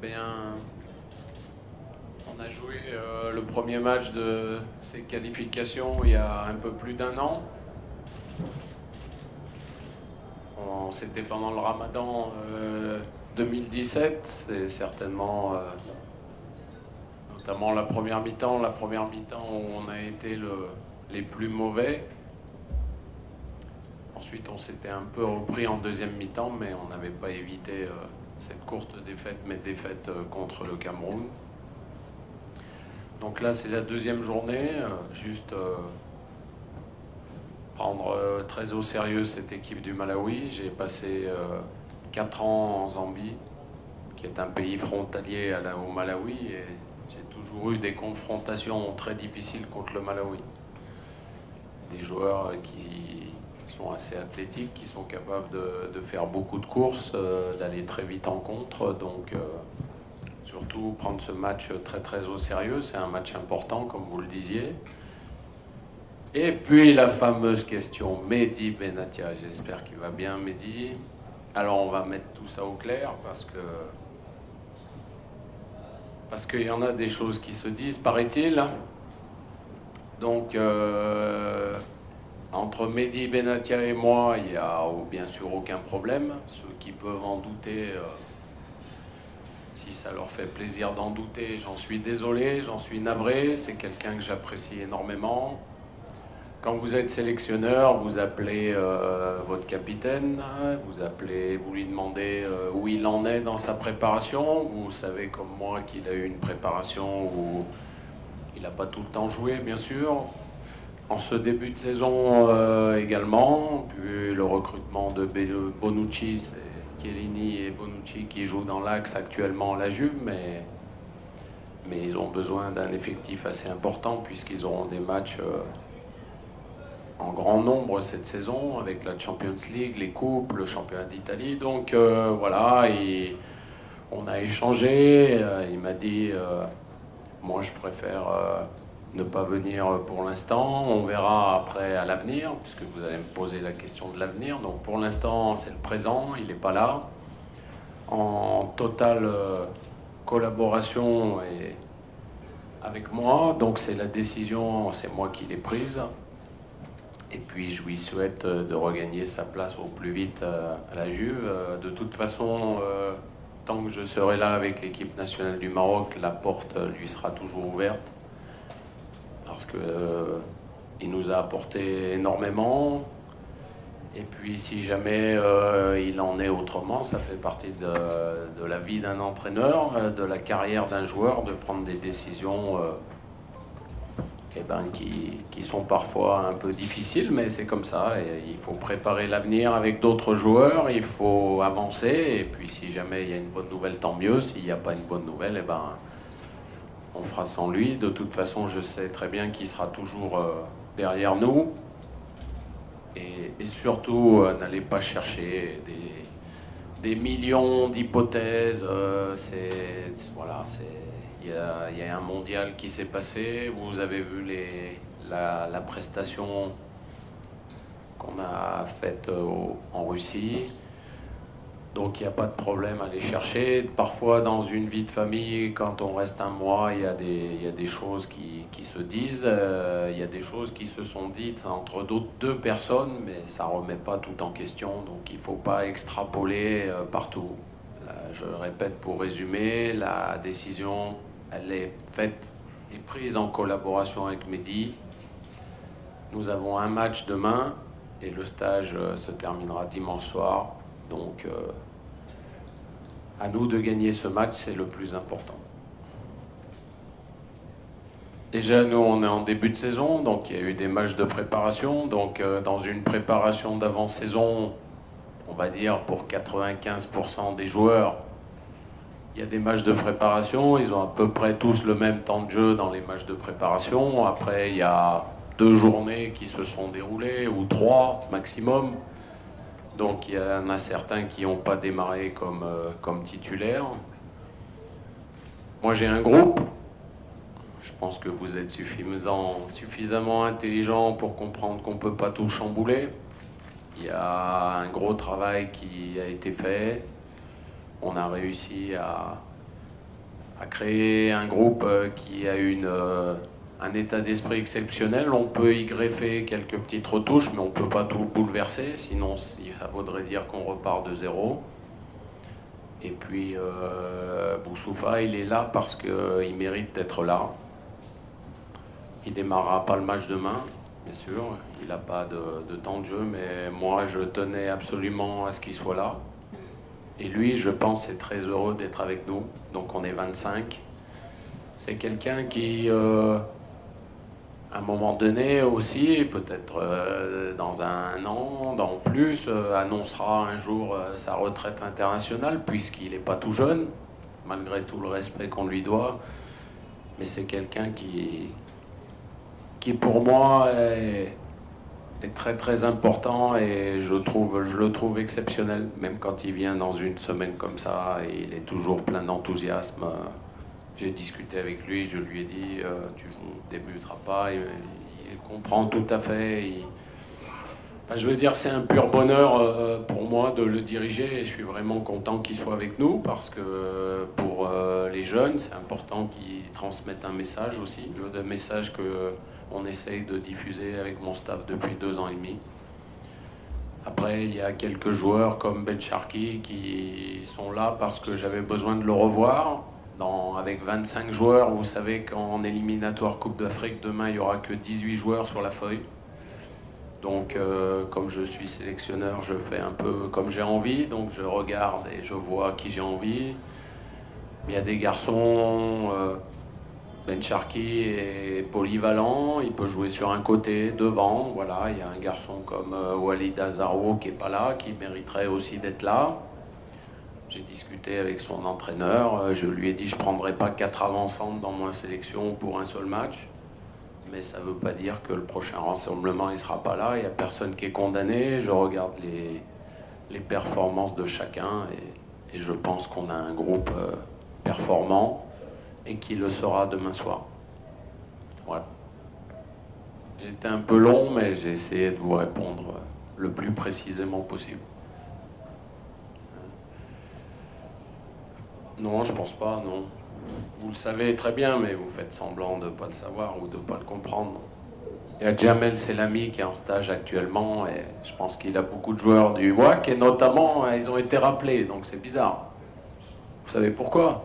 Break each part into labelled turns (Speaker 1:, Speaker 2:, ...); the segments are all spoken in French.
Speaker 1: Bien, on a joué le premier match de ces qualifications il y a un peu plus d'un an. C'était pendant le Ramadan 2017. C'est certainement, notamment la première mi-temps où on a été les plus mauvais. Ensuite, on s'était un peu repris en deuxième mi-temps, mais on n'avait pas évité cette courte défaite, mais défaite contre le Cameroun. Donc là, c'est la deuxième journée, juste prendre très au sérieux cette équipe du Malawi. J'ai passé 4 ans en Zambie, qui est un pays frontalier au Malawi, et j'ai toujours eu des confrontations très difficiles contre le Malawi. Des joueurs qui sont assez athlétiques, qui sont capables de faire beaucoup de courses, d'aller très vite en contre. Donc surtout prendre ce match très très au sérieux, c'est un match important comme vous le disiez. Et puis la fameuse question, Mehdi Benatia, j'espère qu'il va bien Mehdi. Alors on va mettre tout ça au clair parce qu'il y en a des choses qui se disent, paraît-il. Donc entre Mehdi Benatia et moi, il n'y a bien sûr aucun problème. Ceux qui peuvent en douter, si ça leur fait plaisir d'en douter, j'en suis désolé, j'en suis navré. C'est quelqu'un que j'apprécie énormément. Quand vous êtes sélectionneur, vous appelez votre capitaine, vous lui demandez où il en est dans sa préparation. Vous savez comme moi qu'il a eu une préparation où il n'a pas tout le temps joué, bien sûr. En ce début de saison également, vu le recrutement de Bonucci, c'est Chiellini et Bonucci qui jouent dans l'axe actuellement à la Juve, mais ils ont besoin d'un effectif assez important puisqu'ils auront des matchs en grand nombre cette saison avec la Champions League, les coupes, le championnat d'Italie. Donc voilà, on a échangé, il m'a dit moi je préfère ne pas venir pour l'instant, on verra après à l'avenir, puisque vous allez me poser la question de l'avenir. Donc pour l'instant c'est le présent, il n'est pas là. En totale collaboration avec moi, donc c'est la décision, c'est moi qui l'ai prise. Et puis je lui souhaite de regagner sa place au plus vite à la Juve. De toute façon, tant que je serai là avec l'équipe nationale du Maroc, la porte lui sera toujours ouverte. Parce qu'il nous a apporté énormément. Et puis si jamais il en est autrement, ça fait partie de la vie d'un entraîneur, de la carrière d'un joueur, de prendre des décisions qui sont parfois un peu difficiles, mais c'est comme ça. Et il faut préparer l'avenir avec d'autres joueurs, il faut avancer. Et puis si jamais il y a une bonne nouvelle, tant mieux. S'il n'y a pas une bonne nouvelle, on fera sans lui. De toute façon, je sais très bien qu'il sera toujours derrière nous. Et surtout, n'allez pas chercher des millions d'hypothèses. Il y a un mondial qui s'est passé. Vous avez vu la prestation qu'on a faite en Russie. Donc il n'y a pas de problème à les chercher. Parfois dans une vie de famille, quand on reste un mois, il y a des choses qui se disent, il y a des choses qui se sont dites entre deux personnes, mais ça ne remet pas tout en question, donc il ne faut pas extrapoler partout. Là, je répète pour résumer, la décision, elle est faite et prise en collaboration avec Mehdi. Nous avons un match demain et le stage se terminera dimanche soir. Donc, à nous de gagner ce match, c'est le plus important. Déjà, nous, on est en début de saison, donc il y a eu des matchs de préparation. Donc, dans une préparation d'avant-saison, on va dire pour 95% des joueurs, il y a des matchs de préparation. Ils ont à peu près tous le même temps de jeu dans les matchs de préparation. Après, il y a 2 journées qui se sont déroulées, ou 3 maximum. Donc il y en a certains qui n'ont pas démarré comme titulaires. Moi j'ai un groupe. Je pense que vous êtes suffisamment intelligent pour comprendre qu'on ne peut pas tout chambouler. Il y a un gros travail qui a été fait. On a réussi a créé un groupe qui a un état d'esprit exceptionnel. On peut y greffer quelques petites retouches, mais on ne peut pas tout bouleverser, sinon ça voudrait dire qu'on repart de zéro. Et puis Boussoufa, il est là parce qu'il mérite d'être là. Il démarrera pas le match demain, bien sûr. Il n'a pas de temps de jeu, mais moi, je tenais absolument à ce qu'il soit là. Et lui, je pense, est très heureux d'être avec nous. Donc on est 25. C'est quelqu'un qui, à un moment donné aussi, peut-être dans un an, dans plus, annoncera un jour sa retraite internationale, puisqu'il n'est pas tout jeune, malgré tout le respect qu'on lui doit. Mais c'est quelqu'un qui pour moi est très très important, et je le trouve exceptionnel, même quand il vient dans une semaine comme ça, il est toujours plein d'enthousiasme. J'ai discuté avec lui, je lui ai dit tu ne débuteras pas, il comprend tout à fait. Enfin, je veux dire, c'est un pur bonheur pour moi de le diriger, et je suis vraiment content qu'il soit avec nous, parce que pour les jeunes, c'est important qu'ils transmettent un message aussi, le message qu'on essaye de diffuser avec mon staff depuis 2 ans et demi. Après, il y a quelques joueurs comme Ben Sharkey qui sont là parce que j'avais besoin de le revoir. Avec 25 joueurs, vous savez qu'en éliminatoire Coupe d'Afrique, demain, il n'y aura que 18 joueurs sur la feuille. Donc, comme je suis sélectionneur, je fais un peu comme j'ai envie. Donc, je regarde et je vois qui j'ai envie. Il y a des garçons, Ben Sharkey est polyvalent, il peut jouer sur un côté, devant. Voilà, il y a un garçon comme Walid Azaro qui n'est pas là, qui mériterait aussi d'être là. J'ai discuté avec son entraîneur, je lui ai dit je ne prendrai pas 4 avant-centres dans ma sélection pour un seul match. Mais ça ne veut pas dire que le prochain rassemblement il ne sera pas là, il n'y a personne qui est condamné. Je regarde les performances de chacun, et je pense qu'on a un groupe performant et qui le sera demain soir. Voilà. J'étais un peu long, mais j'ai essayé de vous répondre le plus précisément possible. Non, je pense pas, non. Vous le savez très bien, mais vous faites semblant de ne pas le savoir ou de ne pas le comprendre. Il y a Jamel Selami qui est en stage actuellement, et je pense qu'il a beaucoup de joueurs du WAC, et notamment, ils ont été rappelés, donc c'est bizarre. Vous savez pourquoi?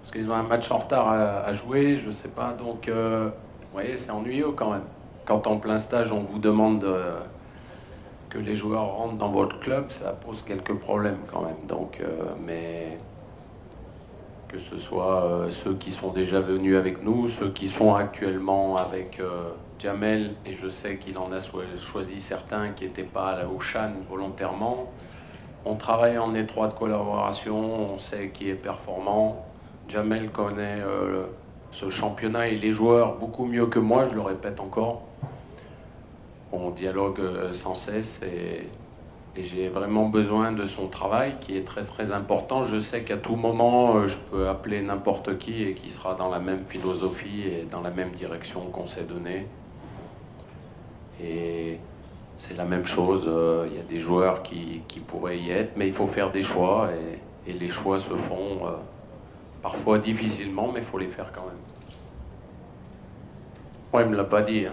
Speaker 1: Parce qu'ils ont un match en retard à jouer, je ne sais pas, donc vous voyez, c'est ennuyeux quand même. Quand en plein stage, on vous demande que les joueurs rentrent dans votre club, ça pose quelques problèmes quand même. Donc, mais que ce soit ceux qui sont déjà venus avec nous, ceux qui sont actuellement avec Jamel, et je sais qu'il en a choisi certains qui n'étaient pas au Chan volontairement. On travaille en étroite collaboration, on sait qui est performant. Jamel connaît ce championnat et les joueurs beaucoup mieux que moi, je le répète encore. On dialogue sans cesse, et j'ai vraiment besoin de son travail qui est très très important. Je sais qu'à tout moment, je peux appeler n'importe qui et qui sera dans la même philosophie et dans la même direction qu'on s'est donné. Et c'est la même chose, il y a des joueurs qui pourraient y être, mais il faut faire des choix, et les choix se font parfois difficilement, mais il faut les faire quand même. Moi, il ne me l'a pas dit. Hein.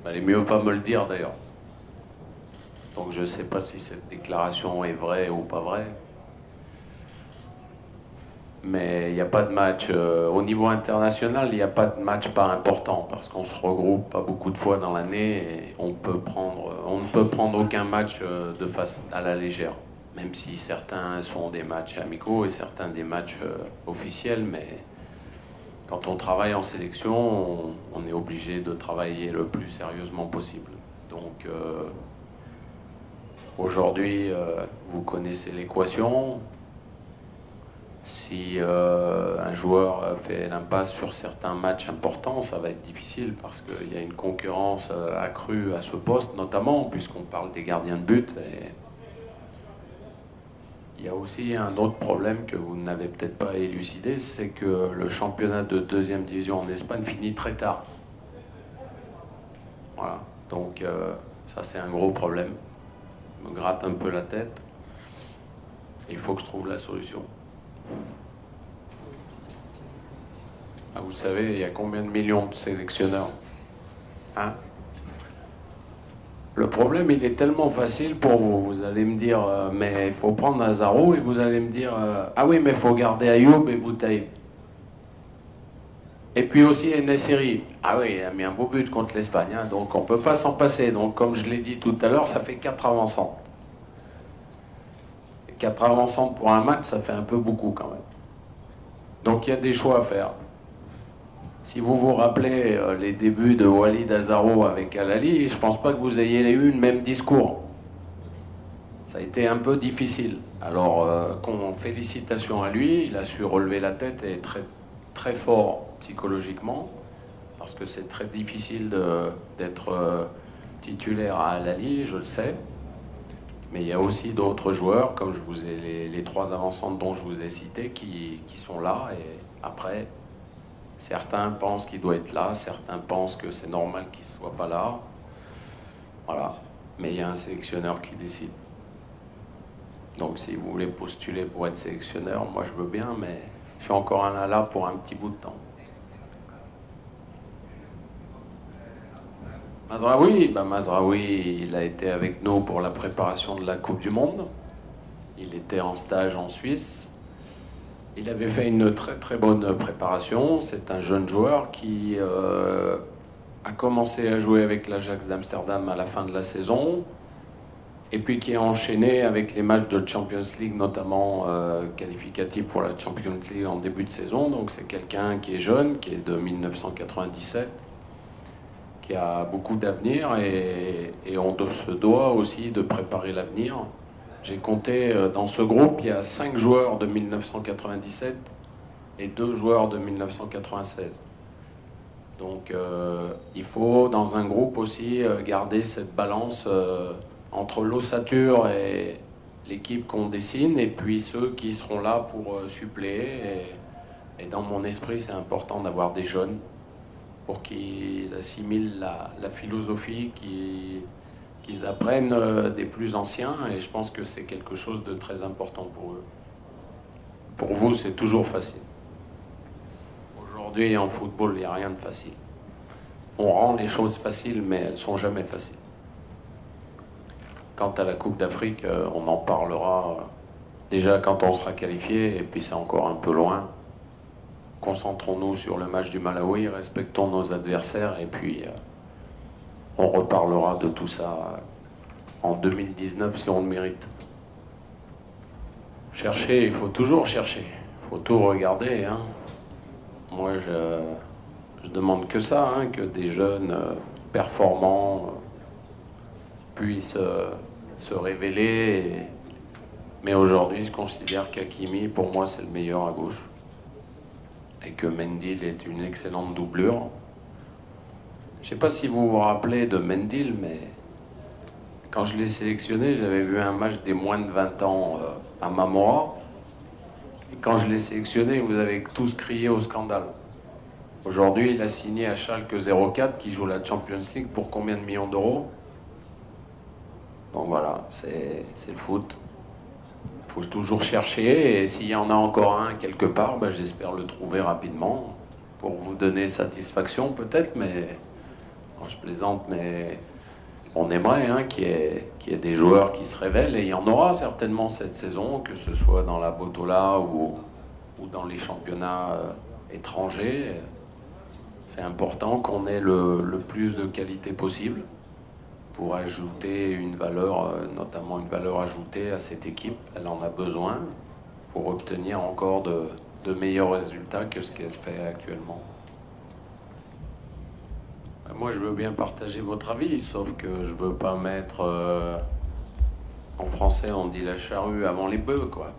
Speaker 1: Il valait mieux pas me le dire d'ailleurs. Donc je ne sais pas si cette déclaration est vraie ou pas vraie. Mais il n'y a pas de match, au niveau international, il n'y a pas de match pas important, parce qu'on se regroupe pas beaucoup de fois dans l'année, et on ne peut prendre aucun match de face à la légère. Même si certains sont des matchs amicaux et certains des matchs officiels, mais quand on travaille en sélection, on est obligé de travailler le plus sérieusement possible. Donc aujourd'hui, vous connaissez l'équation. Si un joueur fait l'impasse sur certains matchs importants, ça va être difficile, parce qu'il y a une concurrence accrue à ce poste, notamment puisqu'on parle des gardiens de but. Et il y a aussi un autre problème que vous n'avez peut-être pas élucidé, c'est que le championnat de 2e division en Espagne finit très tard. Voilà, donc ça c'est un gros problème. Je me gratte un peu la tête. Il faut que je trouve la solution. Ah, vous savez, il y a combien de millions de sélectionneurs, hein? Le problème, il est tellement facile pour vous. Vous allez me dire, mais il faut prendre Azaro, et vous allez me dire, ah oui, mais il faut garder Ayoub et Boutaïb. Et puis aussi Nesseri. Ah oui, il a mis un beau but contre l'Espagne, hein, donc on ne peut pas s'en passer. Donc comme je l'ai dit tout à l'heure, ça fait 4 avancantes. 4 avancantes pour un match, ça fait un peu beaucoup quand même. Donc il y a des choix à faire. Si vous vous rappelez les débuts de Walid Azaro avec Al-Ali, je ne pense pas que vous ayez eu le même discours. Ça a été un peu difficile. Alors, félicitations à lui, il a su relever la tête et être très fort psychologiquement, parce que c'est très difficile d'être titulaire à Al-Ali, je le sais. Mais il y a aussi d'autres joueurs, comme je vous ai les 3 avancantes dont je vous ai cités, qui sont là. Et après, certains pensent qu'il doit être là, certains pensent que c'est normal qu'il ne soit pas là. Voilà. Mais il y a un sélectionneur qui décide. Donc si vous voulez postuler pour être sélectionneur, moi je veux bien, mais je suis encore là pour un petit bout de temps. Mazraoui, Mazraoui, il a été avec nous pour la préparation de la Coupe du Monde. Il était en stage en Suisse. Il avait fait une très bonne préparation. C'est un jeune joueur qui a commencé à jouer avec l'Ajax d'Amsterdam à la fin de la saison, et puis qui a enchaîné avec les matchs de Champions League, notamment qualificatifs pour la Champions League en début de saison. Donc c'est quelqu'un qui est jeune, qui est de 1997, qui a beaucoup d'avenir, et on se doit aussi de préparer l'avenir. J'ai compté dans ce groupe, il y a 5 joueurs de 1997 et 2 joueurs de 1996. Donc il faut dans un groupe aussi garder cette balance entre l'ossature et l'équipe qu'on dessine, et puis ceux qui seront là pour suppléer. Et dans mon esprit, c'est important d'avoir des jeunes pour qu'ils assimilent la philosophie, qu'ils apprennent des plus anciens, et je pense que c'est quelque chose de très important pour eux. Pour vous, c'est toujours facile. Aujourd'hui, en football, il n'y a rien de facile. On rend les choses faciles, mais elles ne sont jamais faciles. Quant à la Coupe d'Afrique, on en parlera déjà quand on sera qualifié, et puis c'est encore un peu loin. Concentrons-nous sur le match du Malawi, respectons nos adversaires, et puis on reparlera de tout ça en 2019 si on le mérite. Chercher, il faut toujours chercher, il faut tout regarder, hein. Moi, je demande que ça, hein, que des jeunes performants puissent se révéler. Mais aujourd'hui, je considère qu'Hakimi, pour moi, c'est le meilleur à gauche. Et que Mendil est une excellente doublure. Je ne sais pas si vous vous rappelez de Mendil, mais quand je l'ai sélectionné, j'avais vu un match des moins de 20 ans à Mamora. Et quand je l'ai sélectionné, vous avez tous crié au scandale. Aujourd'hui, il a signé à Schalke 04, qui joue la Champions League, pour combien de millions d'euros? Donc voilà, c'est le foot. Il faut toujours chercher, et s'il y en a encore un quelque part, j'espère le trouver rapidement pour vous donner satisfaction peut-être, mais quand je plaisante, mais on aimerait qu'il y ait des joueurs qui se révèlent, et il y en aura certainement cette saison, que ce soit dans la Botola ou dans les championnats étrangers. C'est important qu'on ait le plus de qualité possible pour ajouter une valeur, notamment une valeur ajoutée à cette équipe. Elle en a besoin pour obtenir encore de meilleurs résultats que ce qu'elle fait actuellement. Moi, je veux bien partager votre avis, sauf que je veux pas mettre... en français, on dit la charrue avant les bœufs, quoi.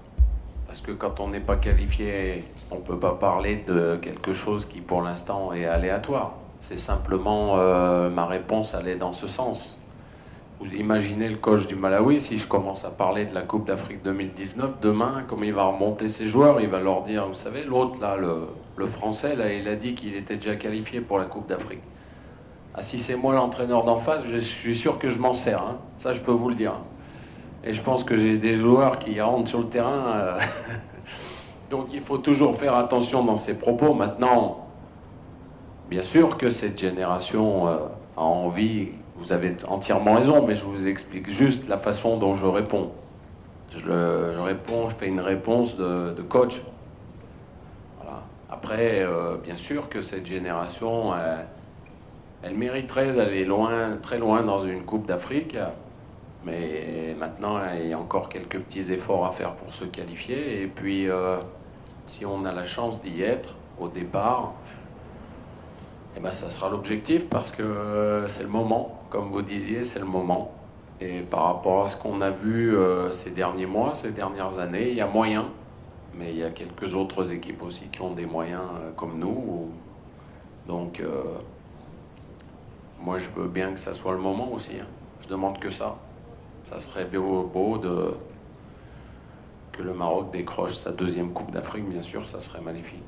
Speaker 1: Parce que quand on n'est pas qualifié, on ne peut pas parler de quelque chose qui, pour l'instant, est aléatoire. C'est simplement ma réponse allait dans ce sens. Vous imaginez le coach du Malawi, si je commence à parler de la Coupe d'Afrique 2019, demain, comme il va remonter ses joueurs, il va leur dire, vous savez, l'autre, là, le Français, là, il a dit qu'il était déjà qualifié pour la Coupe d'Afrique. Ah, si c'est moi l'entraîneur d'en face, je suis sûr que je m'en sers, hein. Ça, je peux vous le dire. Et je pense que j'ai des joueurs qui rentrent sur le terrain Donc il faut toujours faire attention dans ses propos. Maintenant, bien sûr que cette génération a envie, vous avez entièrement raison, mais je vous explique juste la façon dont je réponds. Je réponds, je fais une réponse de coach. Voilà. Après, bien sûr que cette génération, elle mériterait d'aller loin, très loin dans une Coupe d'Afrique. Mais maintenant, il y a encore quelques petits efforts à faire pour se qualifier. Et puis, si on a la chance d'y être au départ, eh ben, ça sera l'objectif parce que c'est le moment. Comme vous disiez, c'est le moment. Et par rapport à ce qu'on a vu ces derniers mois, ces dernières années, il y a moyen. Mais il y a quelques autres équipes aussi qui ont des moyens comme nous. Donc, moi, je veux bien que ça soit le moment aussi. Hein. Je demande que ça. Ça serait beau que le Maroc décroche sa deuxième Coupe d'Afrique, bien sûr, ça serait magnifique.